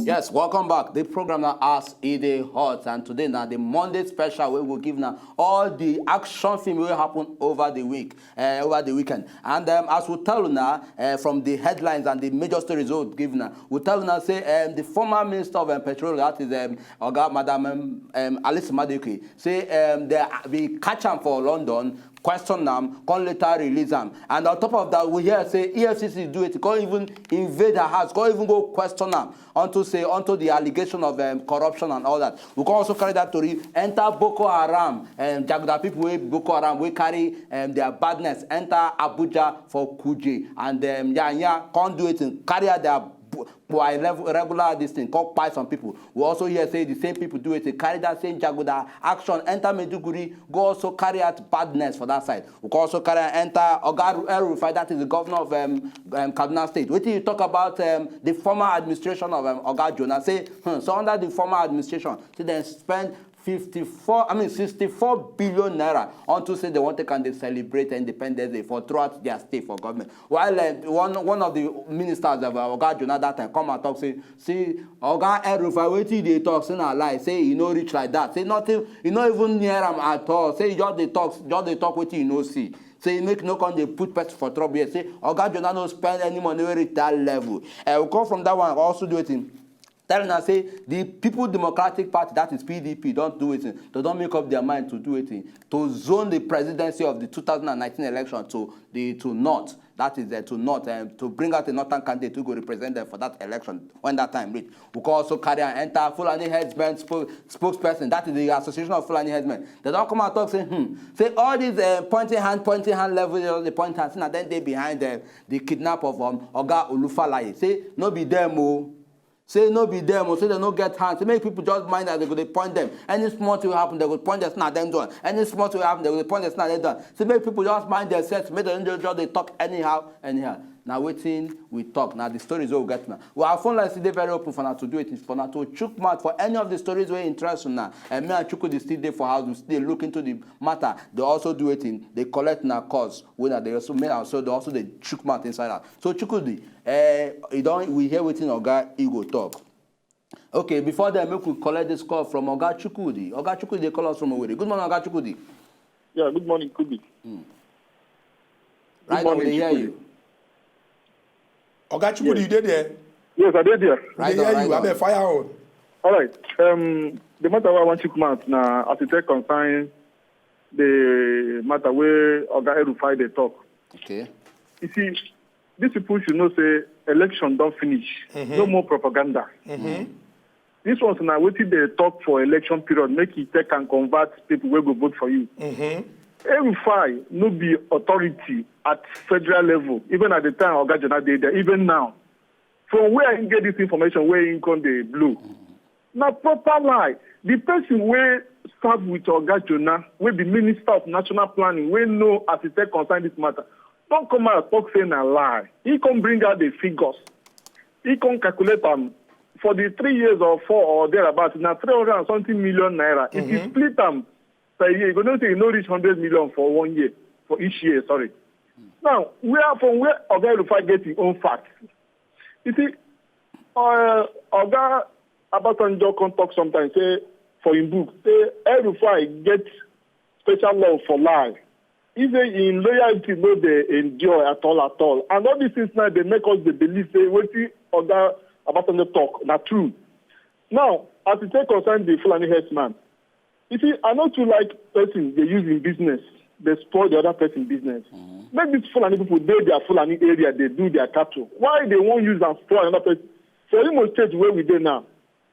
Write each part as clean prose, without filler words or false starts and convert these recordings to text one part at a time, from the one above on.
Yes, welcome back. The program now asks Ide Hot, and today now the Monday special we will give now all the action film will happen over the weekend. And as we tell you now from the headlines and the major stories we'll give now, we tell you now say the former Minister of Petroleum, that is Madam Alice Madueke, say they catch him for London, question them, can later release them. And on top of that, we hear say EFCC do it, can't even invade her house, can't even go question them onto the allegation of corruption and all that. We can also carry that to enter Boko Haram, and Jaguda people with Boko Haram, we carry their badness, enter Abuja for Kuje, and can't do it and carry out their regular this thing called buy some people. We also hear say the same people do it, they carry that same Jaguda action, enter Meduguri, go also carry out badness for that side. We can also carry enter Oga El-Rufai, that is the governor of Kaduna State. What do you talk about the former administration of Oga Jonah? Say, so under the former administration, so they spend 64 billion naira onto say they want to kind of celebrate Independence Day for throughout their state for government. While one of the ministers of Oga Jonah that time come and talk say Oga El-Rufai wetin dey talk say na lie, say e no reach like that, say nothing, e no even near am at all, say just dey talk wetin you no see. Say make no come they put person for trouble here. Say Oga Jonah no spend any money where reach that level. We come from that one also do it in. Telling us say the People Democratic Party, that is PDP, don't do it. They don't make up their mind to do it to zone the presidency of the 2019 election to North. That is to North, to bring out a northern candidate to go represent them for that election when that time reach. We can also carry and enter Fulani Headsmen spokesperson. That is the Association of Fulani Headsmen. They don't come and talk say say all these pointing hand level, the point hand, and then they behind the kidnap of Oga Olufalaye. Say no be them oh. Say no be them or say they no get hands. Say make people just mind that they go to point them. Any small thing will happen, they go point them not them done. Any small thing will happen, they go point them not them done. Say make people just mind themselves, make them just they talk anyhow. Now waiting, we talk. Now the stories we get now. Well, our phone lines today very open for now to do it. For now to chook mouth for any of the stories we're interested in now. And me and Chuku they still there for how to still look into the matter. They also do it in they collect now cause. When they also make also they chook mouth inside out. So Chuku we hear waiting Oga Ego talk. Okay, before then make we collect this call from Oga Chukudi. Oga Chukudi they call us from Owerri. Good morning, Oga Chukudi. Yeah, good morning, Kubi. Right now, they hear you. Oga Chukudi, you did there? Yes, I did there. Right there you. I'm a fire on. All right. The matter I want to come out now, as it concerns the matter where Oga El-Rufai they talk. Okay. You see, these people should know say election don't finish. No more propaganda. This one's now waiting they talk for election period, make it take and convert people who go vote for you. El-Rufai no be authority at federal level, even at the time Oga Jonah did there, even now. From where I get this information, where in come the blue. Now proper lie. The person where serve with Oga Jonah, where the Minister of National Planning, where no as it concern this matter, don't come out and talk saying a lie. He can bring out the figures. He can calculate them for the 3 years or 4 or thereabouts. Now 300 and something million naira. If you split them per year, you're going to say you no reach 100 million for 1 year, for each year, sorry. Now, from where Oga El-Rufai gets his own facts. You see, Oga Abasanjo can talk sometimes, say, for his book, say, El-Rufai gets special love for lie. He say in loyalty, no, they endure at all. And all these things now, they make us believe, say, what Oga Abasanjo talk, not true. Now, as it concerns the Fulani Headsman, you see, I know too like persons they use in business, they spoil the other person's business. Make these Fulani people, they their Fulani area, they do their cattle. Why they won't use and spoil another person? For Imo State where we are now,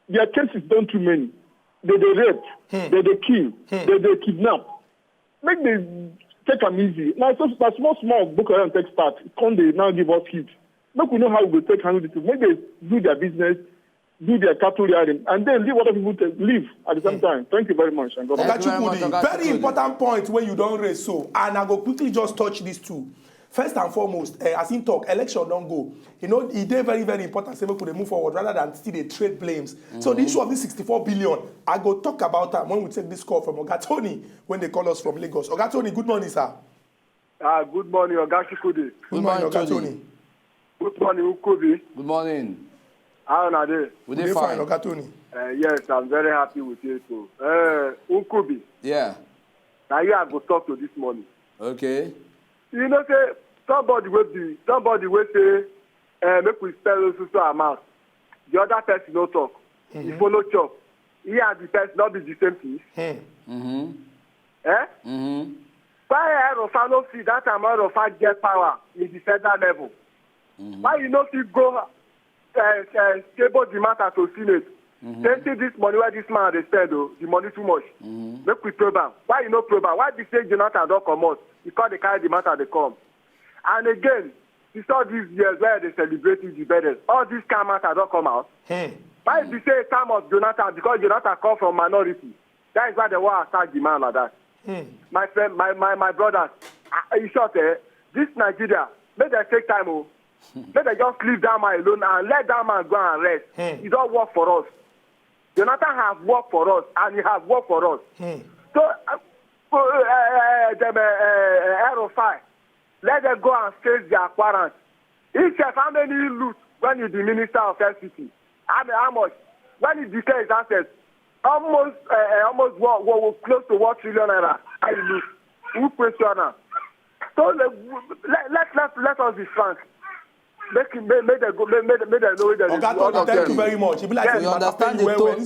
their cases don't too many. They rape, they kill, they kidnap. Make them take them easy. Now, so that small Boko Haram take start, come they now give us hits. Make we know how we will take handle this. Make they do their business, do their cattle rearing, and then leave other people to live at the same time. Thank you very much. And God Oga Chukudi, very important point when you don't raise so, and I go quickly just touch these two. First and foremost, as in talk, election don't go. You know, it is very, very important so we could move forward rather than still they trade blames. So the issue of this 64 billion, I go talk about that when we take this call from Oga Tony when they call us from Lagos. Oga Tony, good morning, sir. Good morning, Oga Chukudi. Good morning, Oga Tony. Good morning, Ukubi. Good morning. How are they? We They did fine, fine. Oga Tony. Yes, I'm very happy with you too. Unkubi, Yeah. now you have to talk to this morning. Okay. You know, say somebody will say, make we spell also amount. The other person no talk. He follow chop. He and the person not be the same thing. Mm-hmm. Eh? Mm-hmm. Why Aerofa no see that amount of get power in the federal level? Why you no fit go table the matter to Senate? Then see this money where this man they spend, the money too much. Make we probe am. Why you no probe am? Why the state Jonathan don't come out? Because they carry the matter they come. And again, you saw these years where they celebrate independence. All these kind of matter don't come out. Why if you say time of Jonathan because Jonathan come from minority? That is why they want to start demand like that. My friend, my brothers, in short, this Nigeria, make them take time, let them just leave that man alone and let that man go and rest. He don't work for us. Jonathan has worked for us and he has worked for us. So, Aerofy, let them go and face their quarrels. He said how many loot when he's the minister of FCT? How much? When he declares his assets, almost close to 1 trillion naira. I lose. Who question now? So let us be frank. Make them know that Oga Tony, thank you very much. It be like We understand the tone.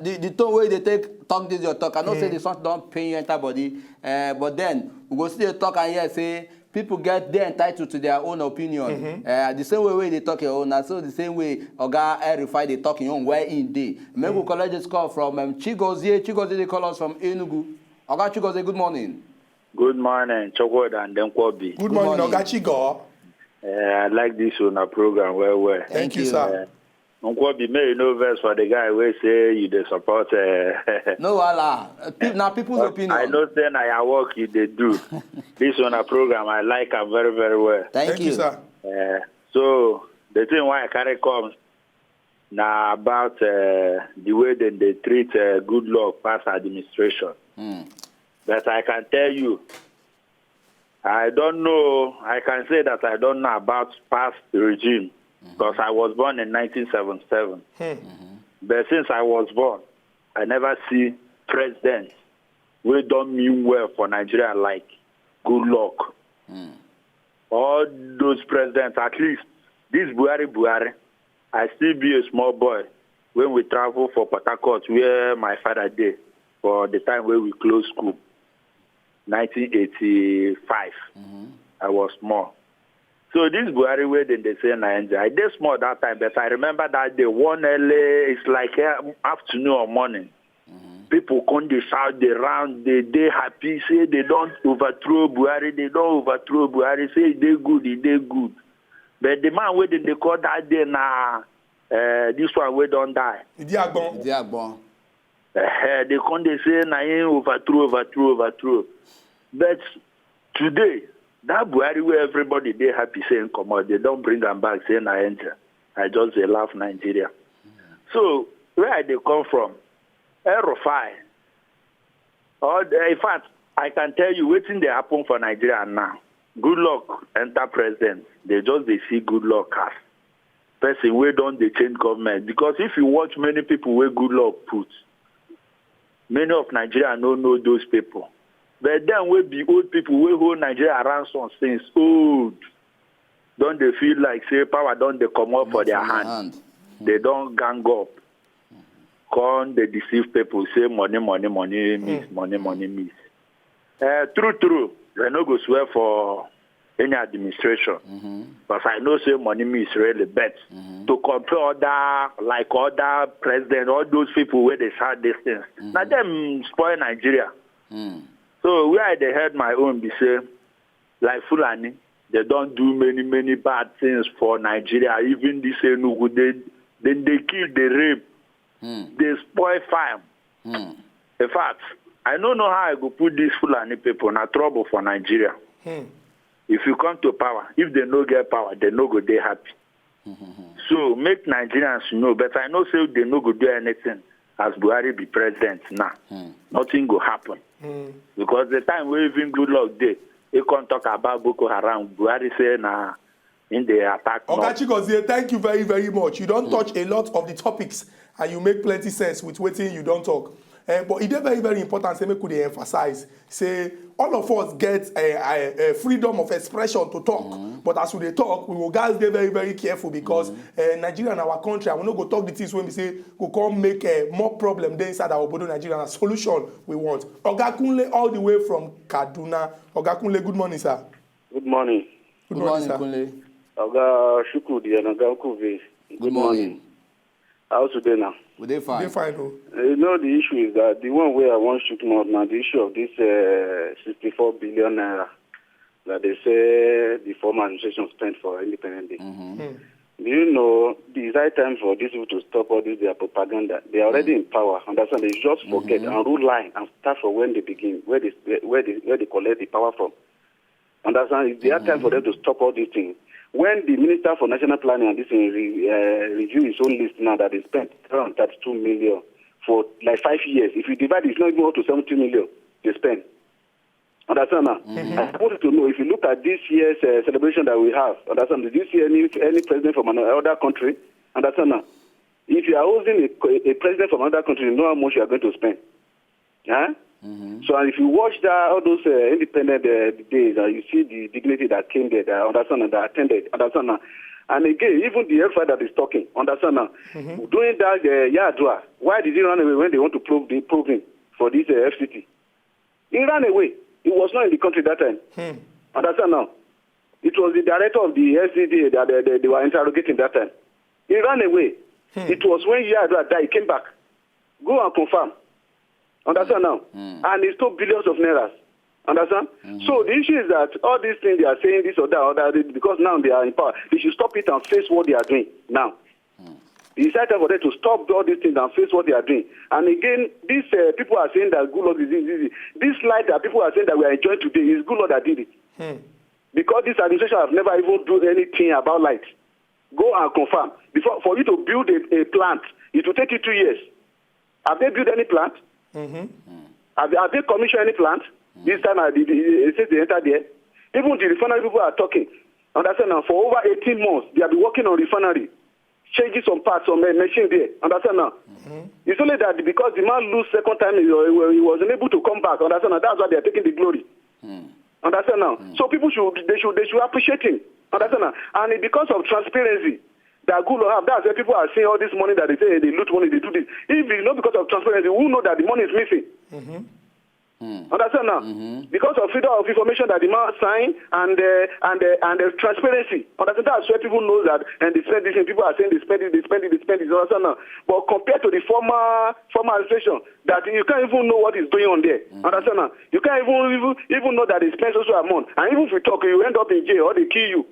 The tone where they take talk this your talk. I know say the song don't pay you enter body, but then we go see the talk and here say people they entitled to their own opinion. The same way they talk your own, and so the same way Oga Aerofy they talk your own where in day. Maybe we collect this call from Chigozie. Chigozie they call us from Enugu. Oga Chigozie, good morning. Good morning, Chokwood and Denkwobi. Good morning, Oga Chigo. I like this on a program well. Thank you, sir. Nkwobi, may you know verse for the guy who say you dey support. No, now people's opinion. I know then I work you they do. This on a program I like am very, very well. Thank you, sir. So the thing why I carry comes now about the way that they treat good luck past administration. But I can tell you, I don't know. I can say that I don't know about past regime because I was born in 1977. But since I was born, I never see presidents who don't mean well for Nigeria like good luck. All those presidents, at least this Buhari, I still be a small boy when we travel for Port Harcourt where my father did for the time where we closed school. 1985. I was small. So this Buhari way then they say Nigeria. I did small that time, but I remember that day one early, it's like afternoon or morning. People come they shout, they round, they happy, say they don't overthrow Buhari, say they good. But the man where they call that day now, this one we don't die. Idiagbon. They come they say na overthrow. But today, that Buhari where everybody they happy saying come out, they don't bring them back saying I enter. I just they laugh Nigeria. So where they come from? Aerofy. In fact, I can tell you waiting they happen for Nigeria now. Good luck enter president. They see good luck as person where don't they change government. Because if you watch many people where good luck put, many of Nigeria don't know those people. But then we be old people we hold Nigeria around some things old. Don't they feel like say power don't they come up for their hand? They don't gang up. Come they deceive people, say money miss, money miss. True. They no go swear for any administration. But I know say money miss really bet. To compare other president, all those people where they shout these things. Now them spoil Nigeria. So where they heard my own be say, like Fulani, they don't do many bad things for Nigeria. Even this Enugu, they kill, they rape, they spoil farm. In fact, I don't know how I go put these Fulani people in trouble for Nigeria. If you come to power, if they no get power, they no go they happy. So make Nigerians know, but I know say they no go do anything as Buhari be president now. Nothing go happen. Because the time we even good luck day, they can't talk about Boko Haram. Buhari say in the attack. Oga Chigozie, thank you very, very much. You don't touch a lot of the topics and you make plenty sense with wetin you don't talk. But it is very, very important, say, make we emphasize, say, all of us get freedom of expression to talk. But as we dey talk, we will guys get very, very careful because Nigeria and our country, and we no go talk the things when we say, we come make more problem there inside our Obodo Nigeria, and a solution we want. Oga Kunle, all the way from Kaduna. Oga Kunle, good morning, sir. Good morning. Good morning, sir. Kunle. Oga Shukudi and Oga Kuvi. Good morning. How's today now? Would they fine? They fine, oh. You know, the issue is that the one where I want to talk now, the issue of this 64 billion naira that they say the former administration spent for Independence Day. Do you know the right time for these people to stop all this their propaganda? They are already in power. Understand? They just forget and rule line and start from when they begin, where they collect the power from. Understand? It's their time for them to stop all these things. When the Minister for National Planning and this review his own list now that they spent around 32 million for like 5 years, if you divide it, it's not even up to 70 million they spend. Understand now? I wanted to know, if you look at this year's celebration that we have, understand, did you see any president from another country? Understand now? If you are hosting a president from another country, you know how much you are going to spend. Huh? So if you watch all those independent days, you see the dignity that came there, that understand, that attended, understand. And again, even the F5 that is talking, understand. Doing that Yadua, why did he run away when they want to probe him for this FCT? He ran away. He was not in the country that time. Understand now? It was the director of the SCDA that they were interrogating that time. He ran away. It was when Yadua died, he came back. Go and confirm. Understand now? And he stole billions of nairas. Understand? So the issue is that all these things they are saying this or that, because now they are in power, they should stop it and face what they are doing now. It's time for them to stop all these things and face what they are doing. And again, these people are saying that good Lord is easy. This light that people are saying that we are enjoying today is good Lord that did it. Because this administration has never even done anything about light. Go and confirm. For you to build a plant, it will take you 2 years. Have they built any plant? Have they commissioned any plant? This time, since they entered there, even the refinery people are talking. Understand now? For over 18 months, they have been working on refinery, changing some parts, some machine there. Understand now? It's only that because the man lose second time, he was unable to come back. Understand now? That's why they are taking the glory. Understand now? So people should appreciate him. Understand now? And because of transparency that good will have, that's why people are seeing all this money that they say they loot money, they do this. If it's not because of transparency, we know that the money is missing. Understand now? Because of freedom of information that the man signed and the transparency. Understand? That's where people know that and they spend this and people are saying they spend it. Understand now? But compared to the former administration, that you can't even know what is going on there. Understand now? You can't even know that they spend social amount. And even if you talk, you end up in jail or they kill you.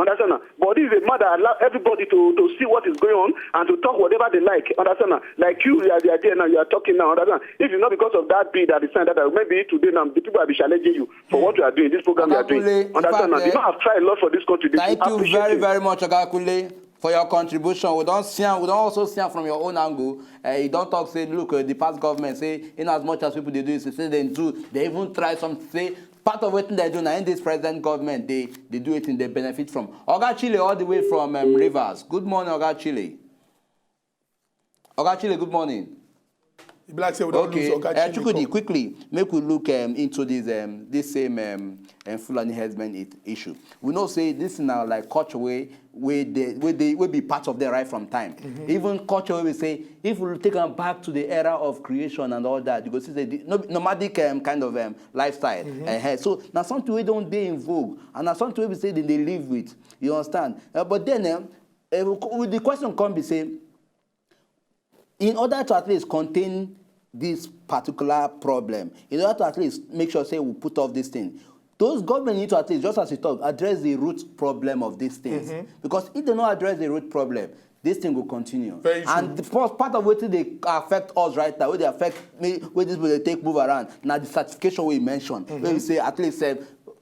Understand now? But this is a matter that allows everybody to see what is going on and to talk whatever they like. Understand now? Like you are there now, you are talking now. Understand? If it's not because of that bill that is signed, that maybe today now the people will be challenging you for what you are doing, this program you are doing. Understand now? They might have tried a lot for this country. Thank you very, very much, Oga Kunle, for your contribution. We don't also see from your own angle. You don't talk, say, look, the past government, say, in as much as people they do, say they do, they even try some, say, part of what they do now in this present government, they do it and they benefit from. Oga Chile, all the way from Rivers. Good morning, Oga Chile. Oga Chile, good morning. Like say we don't lose Oga Chile. Chukudi, quickly, make we look into this same Fulani herdsmen issue. We know say this is now like culture way they be part of their right from time. Even culture we say if we take them back to the era of creation and all that, you go see the nomadic kind of lifestyle. So now something we don't be in vogue, and now something we say they live with. You understand? But then the question come be say, in order to at least contain this particular problem, in order to at least make sure, say, we put off this thing, those government need to at least, just as you talk, address the root problem of these things. Because if they don't address the root problem, this thing will continue. Very true. And the first part of what they affect us right now, where they affect me, where this will take move around, now the certification we mentioned, where we say at least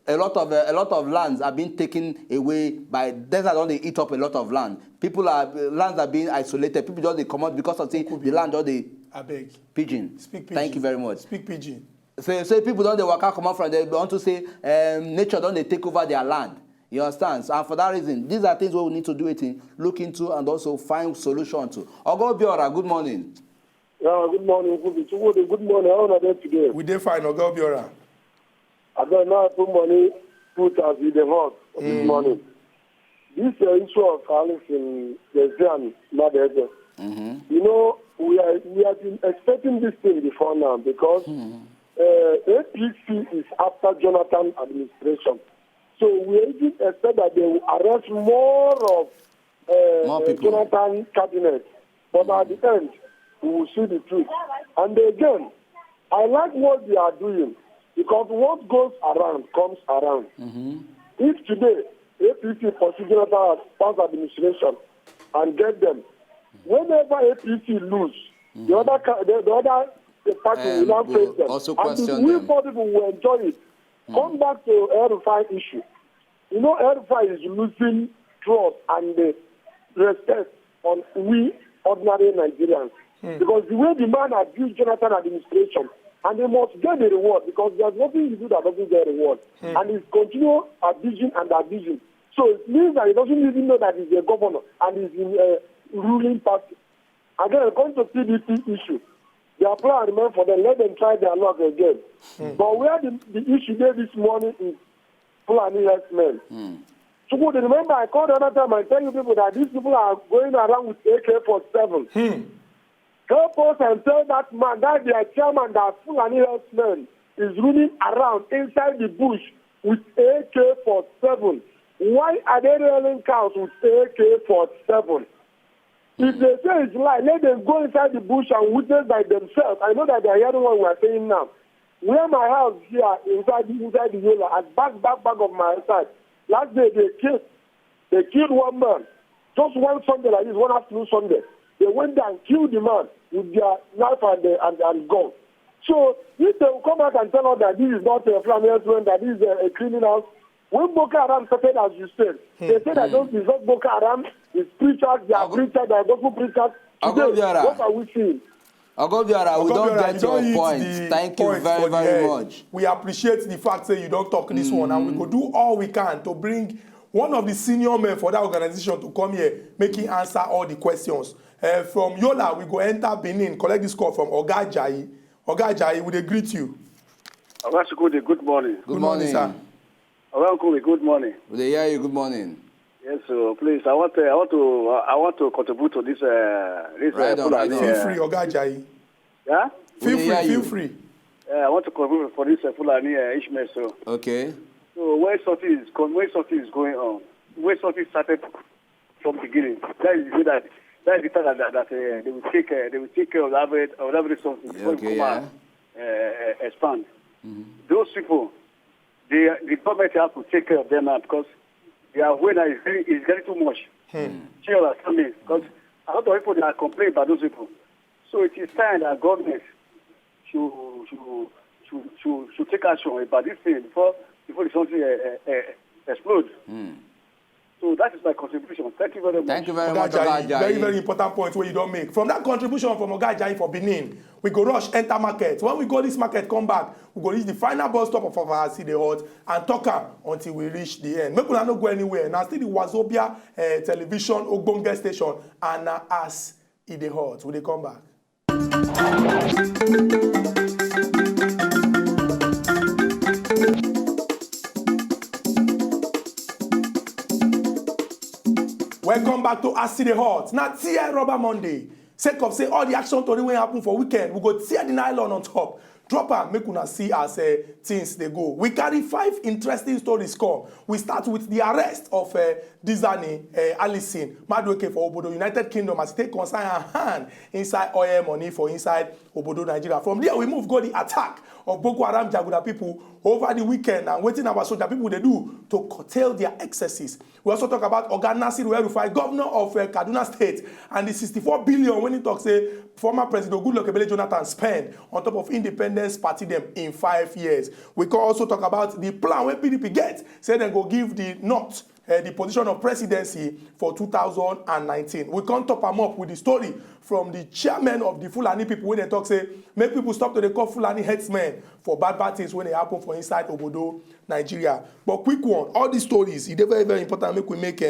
a lot of lands are being taken away by desert. Don't they eat up a lot of land? Lands are being isolated. People just they come out because of the land or the pigeon. Speak pigeon. Thank you very much. Speak pigeon. So people don't they work out come out from there. They want to say nature don't they take over their land. You understand? And for that reason, these are things we need to do it in, look into, and also find solution to. Ogo Biora, good morning. Yeah, good morning. Good morning. How are you today? We dey fine, Oga Biora. I don't know put money put as in the hot this morning. This issue of Alice in the Madede. You know, we have been expecting this thing before now because APC is after Jonathan administration. So we even expect that they will arrest more of Jonathan cabinet. But at the end, we will see the truth. And again, I like what they are doing because what goes around comes around. If today APC pursue Jonathan past administration and get them, whenever APC lose, the other party will not face them. Also and question we them. poor people will enjoy it. Come back to El-Rufai issue. You know, El-Rufai is losing trust and respect on we ordinary Nigerians. Because the way the man abused Jonathan administration, and they must get the reward because there's nothing you do that doesn't get a reward. And he's continue abusing and abusing. So it means that he doesn't even know that he's a governor and he's in a ruling party. Again, according to PDP issue, their plan remain for them, let them try their luck again. But where the issue there this morning is Fulani herdsmen. So good, remember I called the other time and tell you people that these people are going around with AK-47. Help us and tell that man, that their chairman, that Fulani herdsmen is running around inside the bush with AK-47. Why are they railing cows with AK-47? If they say it's lie, let them go inside the bush and witness by themselves. I know that they are hearing what we are saying now. Where my house here, inside the Yola, at back of my side, last day they killed one man. Just one Sunday like this, one afternoon Sunday. They went there and killed the man with their knife and gun. So if they will come back and tell us that this is not a Fulani, that this is a criminal, when Boko Haram started, as you said, they said that those is not Boko Haram, it's preachers, they are preachers, they are gospel preachers. Today, what are we seeing? Ogo Biora, we don't get your point. Thank you very, very much. We appreciate the fact that you don't talk this one, and we go do all we can to bring one of the senior men for that organization to come here, make him answer all the questions. From Yola, we go enter Benin, collect this call from Oga Ajayi. Oga Ajayi, we dey greet you. Oga Shukudi, good morning. Good morning, sir. Oga Nkuli, good morning. We dey hear you. Good morning. Yes, so please, I want to contribute to this. Right on, right on. Feel free, Oga Ajayi. Yeah. Feel free. I want to contribute for this Fulani Ishmael. So. Okay. So when something is going on, when something started from the beginning, that is the time that they will take care of every something before expand. Those people, the government have to take care of them now because their weight is getting too much. You understand me? Because a lot of people they are complaining about those people. So it is time that government should take action about this thing before the something explodes. So that is my contribution. Thank you very much. Thank you very Oga much, Oga Ajayi. Ajayi. Very, very important point where you don't make. From that contribution from Oga Ajayi for Benin, we go rush, enter market. When we go this market, come back, we go reach the final bus stop of our city hut and talk am until we reach the end. Make una no go anywhere. Now still the Wazobia television, Ogbonge station, and as e dey hot. We dey come back. Welcome back to As E Dey Hot. Now, tear Rubber Monday. Sake of say all the action tori wey happen for weekend, we go tear the nylon on top. Drop am, make una see as things dey go. We carry 5 interesting stories come. We start with the arrest of Dizani Alison Madueke for Obodo United Kingdom as e take concern her hand inside oil money for inside Obodo Nigeria. From there, we move go the attack of Boko Haram Jaguda people over the weekend and wetin our soldier people dey do to curtail their excesses. We also talk about Oga Nasiru El-Rufai, governor of Kaduna State, and the 64 billion when he talk say former President Goodluck Ebele Jonathan spend on top of Independence Party them in 5 years. We can also talk about the plan wey PDP get, say dem go give the North the position of presidency for 2019. We can't top them up with the story from the chairman of the Fulani people when they talk, say, make people stop to they call Fulani headsmen for bad things when they happen for inside Obodo, Nigeria. But quick one, all these stories, it's very, very important. Make we make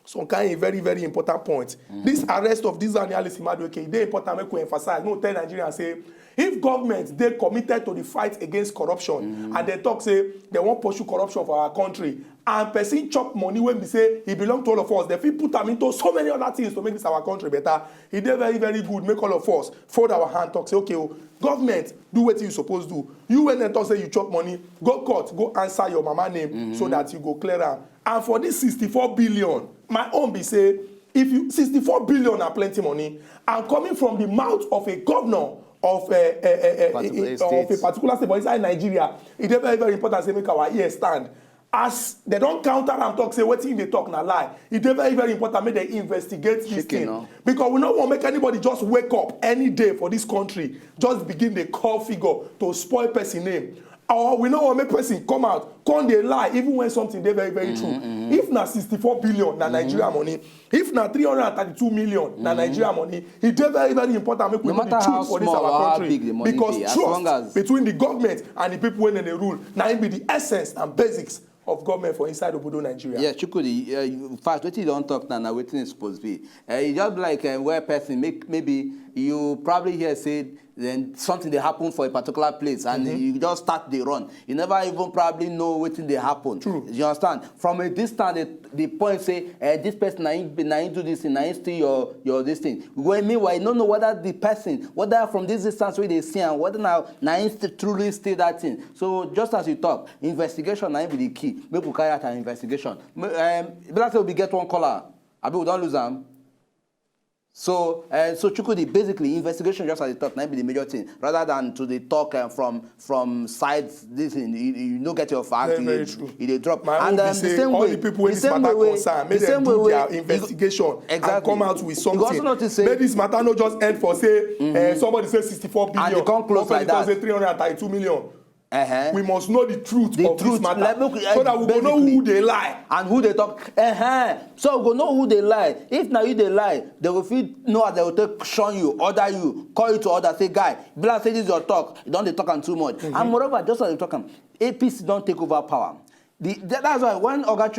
some kind of very, very important points. This arrest of this Alice Madueke, it's important. Make we emphasize. No, tell Nigerians say, if government they committed to the fight against corruption and they talk say they won't pursue corruption for our country and person chop money when we say it belong to all of us, they fit put them into so many other things to make this our country better. It dey very, very good. Make all of us fold our hand, talk say okay, oh, government do what you supposed to do. You when they talk say you chop money, go court, go answer your mama name so that you go clear am. And for this 64 billion, my own be say if you 64 billion are plenty money and coming from the mouth of a governor of a particular state, but inside Nigeria, it is very, very important to make our ears stand. As they don't counter and talk, say what thing they talk na lie. It is very, very important make they investigate this thing. Because we don't want to make anybody just wake up any day for this country, just begin the call figure to spoil person name. Or we don't want to make person come out, come they lie, even when something they very, very true. If na 64 billion na Nigeria money, if na 332 million na Nigeria money, it is very, very important make we know the truth for this our country. Because trust between the government and the people when they rule, now it be the essence and basics of government for inside Obodo, Nigeria. Yeah, Chukudi, first, what you don't talk now, what is supposed to be? It's just like where person maybe you probably hear say then something they happen for a particular place and you just start the run. You never even probably know what they happen. True. You understand? From a distance, the point say this person na do this thing, na steal your this thing. When meanwhile, you don't know whether the person, whether from this distance where they see and whether now truly steal that thing. So just as you talk, investigation na be the key. Make we carry out an investigation. Let's say we get one caller. I mean we don't lose them. So Chukudi, basically, investigation just as you talk, might be the major thing, rather than to the talk from sides. This thing, you don't get your facts, you drop. My and the same all way, the people in this matter concern, make them do their investigation and come out with something. Make this matter not just end for say somebody say 64 billion, and they come close like that. Say 332 million. We must know the truth of this matter so that we will know who they lie and who they talk. So we will know who they lie. If now you they lie, they will feel know they will take shun you, order you, call you to order, say guy, Bila say this is your talk. You don't they talk too much. And moreover, just as you talk, APC don't take over power. That's why one Oga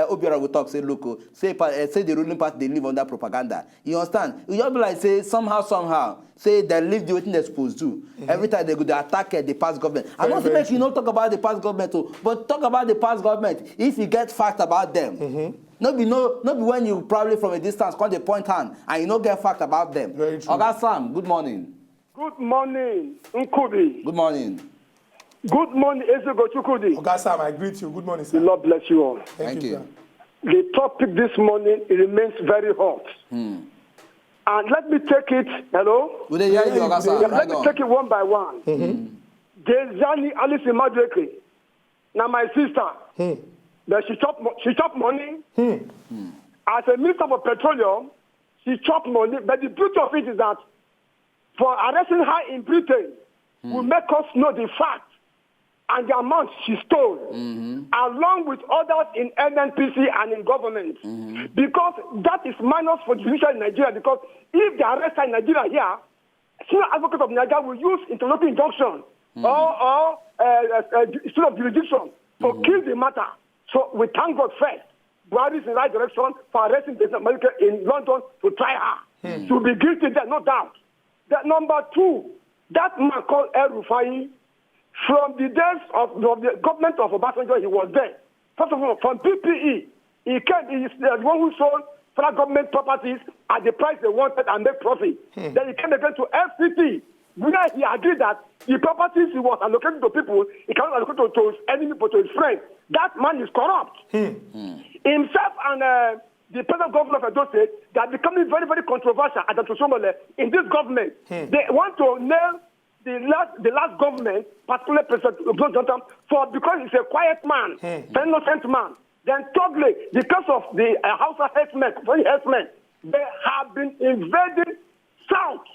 Obiora will talk, say local, say the ruling party they live under propaganda. You understand? You just be like say somehow say they live the way they're supposed to. Every time they go they attack the past government. I'm not saying you don't talk about the past government too, but talk about the past government if you get fact about them. Not be when you probably from a distance call the point hand and you don't get fact about them. Very true. Oga Sam, good morning. Good morning, Nkubi. Good morning. Good morning, Ezego Chukudi. Oga Sam, I greet you. Good morning, sir. The Lord bless you all. Thank you. Sir. The topic this morning remains very hot. And let me take it, hello? Good day, Oga Sam. Let me take it one by one. Dezani Alice Madueke, now my sister, but she chop money. As a minister for petroleum, she chop money. But the beauty of it is that for arresting her in Britain will make us know the fact and the amount she stole, along with others in NNPC and in government. Because that is minus for judicial in Nigeria, because if they arrest her in Nigeria here, senior advocate of Nigeria will use interlocutory injunction or state of jurisdiction to kill the matter. So we thank God first. Buhari is in the right direction for arresting President America in London to try her. To be guilty there, no doubt. That number two, that man called El Rufai, from the days of the government of Obasanjo, he was there. First of all, from PPE, he is the one who sold federal government properties at the price they wanted and make profit. Then he came again to FCT, where he agreed that the properties he was allocating to people, he cannot allocate to his enemy, but to his friend. That man is corrupt. Himself and the present governor of Edo State, they are becoming very, very controversial at in this government. They want to nail the last government, particularly President Johnson, for because he's a quiet man, an innocent man. Then thirdly, because of the House of Herdsmen, they have been invading South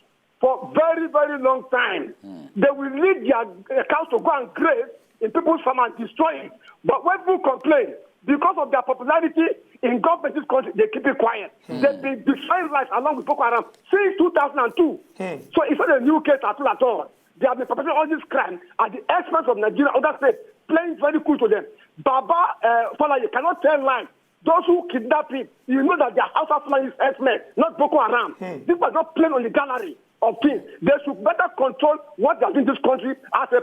for very, very long time. They will lead their cows to go and graze in people's farm and destroy it. But when people complain, because of their popularity in government this country, they keep it quiet. They've been destroying lives along with Boko Haram since 2002. So it's not a new case at all. They have been perpetrating all this crime at the expense of Nigeria, other states, playing very cool to them. Baba Fala, you cannot tell lies. Those who kidnap him, you know that their house of flying is herdsmen, not Boko Haram. This was not playing on the gallery of things. They should better control what they are doing in this country as a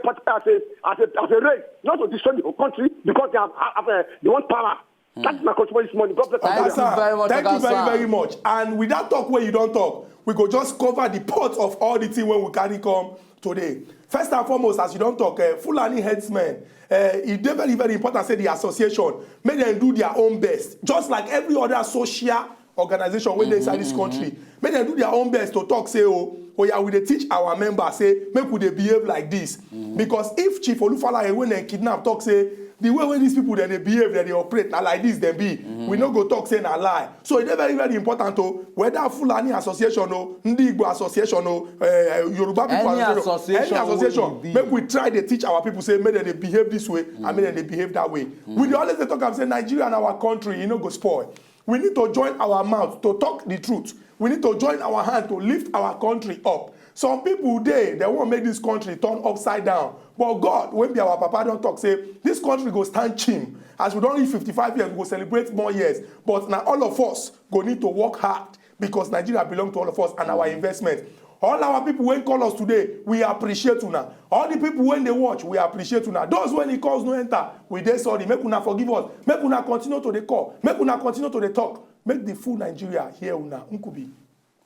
race, not to destroy the whole country because they want power. That's my contribution this morning. God bless you. Thank you very much. And with that talk where you don't talk, we go just cover the pot of all the things when we carry come today. First and foremost, as you don't talk, Fulani headsmen, it's very, very important, say the association, make them do their own best. Just like every other social organization when they inside this country, make them do their own best to talk, say, oh yeah, we dey teach our members, say, make we dey behave like this. Because if Chief Olufalaye, when they kidnap, talk, say, the way when these people then they behave, then they operate, now like this, they be. We no go talk saying a lie. So it's very, very important to whether Fulani Association or Ndi Igbo Association or Yoruba People Association, make we try to teach our people, say, make them they behave this way, and make them they behave that way. We always talk and say Nigeria and our country, you know, go spoil. We need to join our mouth to talk the truth. We need to join our hand to lift our country up. Some people they won't make this country turn upside down. But God, when be our papa don't talk, say, this country go stand chim. As we don't reach 55 years, we go celebrate more years. But now all of us go need to work hard because Nigeria belongs to all of us and our investment. All our people when call us today, we appreciate you now. All the people when they watch, we appreciate you now. Those when he calls no enter, we dey sorry. Make una forgive us. Make una continue to the call. Make una continue to the talk. Make the full Nigeria hear una. Nkubi.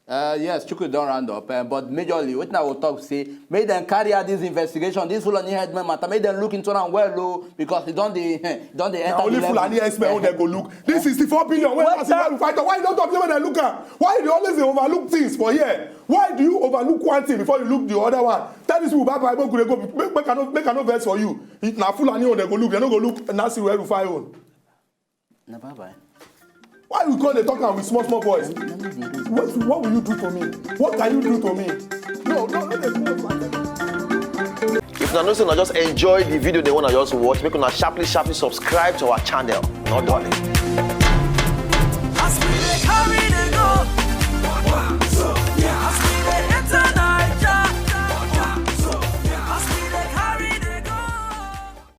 Yes, Chukwu don't round up, but majorly, what I will talk say, make them carry out this investigation, this Fulani headman matter, make them look into them well, because they don't enter now only Fulani headman when they go look. This 64 billion, when I fight, why you don't talk when they look at? Why do you always overlook things for here? Why do you overlook one thing before you look the other one? Tell these people, Baba, make a no verse for you. Now Fulani when they go look, they don't go look Nasiru El-Rufai on. No, bye-bye. Why we call the talking with small voice? What will you do to me? What can you do to me? No. If na no say na just enjoy the video they wanna just watch, make una sharply subscribe to our channel. Not darling.